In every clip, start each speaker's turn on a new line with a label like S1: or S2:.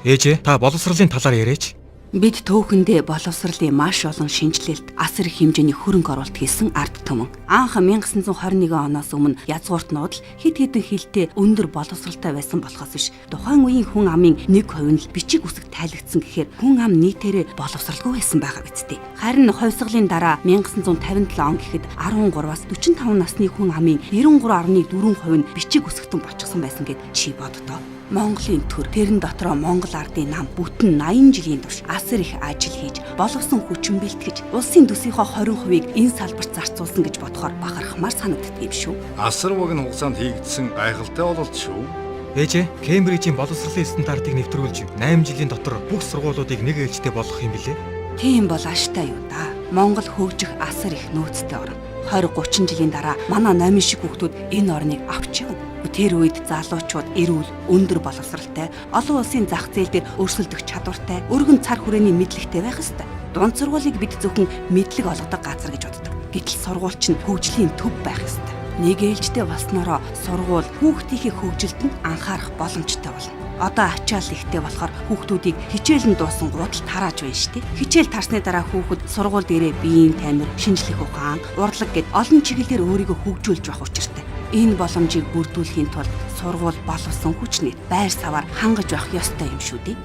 S1: Ээжээ, та боловсролын талаар яриач.
S2: Бид түүхэндээ боловсролын маш олон шинжилэлт асар их хэмжээний хөрөнгө оруулалт хийсэн ард түмэн. Анх 1921 оноос өмнө язгууртнууд л хэд хэдэн хилтэй өндөр боловсралтай байсан болохоос биш тухайн үеийн хүн амын 1% нь л бичиг үсэг тайлагдсан гэхээр хүн ам нийтээрээ боловсралгүй байсан байгаа биз дээ. Харин хувьсгалын дараа 1957 он гэхэд 13-аас 45 насны хүн амын 93.4% нь бичиг үсэгтэн болчихсон байсан гэд чи боддоо. Монголын төр тэрэн дотроо Монгол ардын нам бүтэн 80 жилийн турш асар их ажил хийж боловсон хүчин бэлтгэж улсын төсвийнхөө 20%-ийг энэ салбарт зарцуулсан гэж бодохоор бахархмаар санагддаг юм шүү.
S3: Асар богино хугацаанд хийгдсэн гайхалтай бололт шүү.
S1: Ээжээ, Кембрижийн боловсролын стандартыг нэвтрүүлж 8 жилийн дотор бүх сургуулиудыг нэг ээлжтэй болгох юм билээ.
S2: Тийм бол ааштай юу да. Монгол хөгжих асар их нөөцтэй орн. 20-30 жилийн дараа манай номин шиг хүүхдүүд энэ орныг авч явна. Тэр үед залуучууд эрүүл, өндөр боловсралтай, олон улсын зах зээл дээр өрсөлдөх чадвартай, өргөн цар хүрээний мэдлэгтэй байх ёстой. Дунд сургуулийг бид зөвхөн мэдлэг олгодог газар гэж боддог. Гэтэл сургууль чинь хөгжлийн төв байх ёстой. Нэг ээлжтэй болсноороо сургууль хүүхдийнхээ хөгжилд нь анхаарах боломжтой болно. Одоо ачаал ихтэй болохоор хүүхдүүдийг хичээл нь дуусан гутал тарааж байна шүү дээ. Хичээл тарсны дараа хүүхэд сургууль дээрээ биеийн тамир, шинжлэх ухаан, урлаг гэд олон чиглэлээр өөрийгөө хөгжүүлж байх учиртай. Энэ боломжийг бүрдүүлэхийн тулд сургууль боловсон хүчний байр саваар хангаж байх ёстой юм шүү дээ.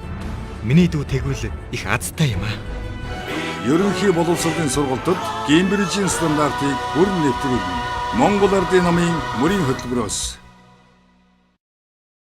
S1: Миний дүү тэгвэл их азтай юм аа.
S3: Ерөнхий боловсролын сургалтад Кембрижийн стандартыг бүрэн нэвтрүүлнэ. Монгол Ардын намын мөрийн хөтөлбөрөөс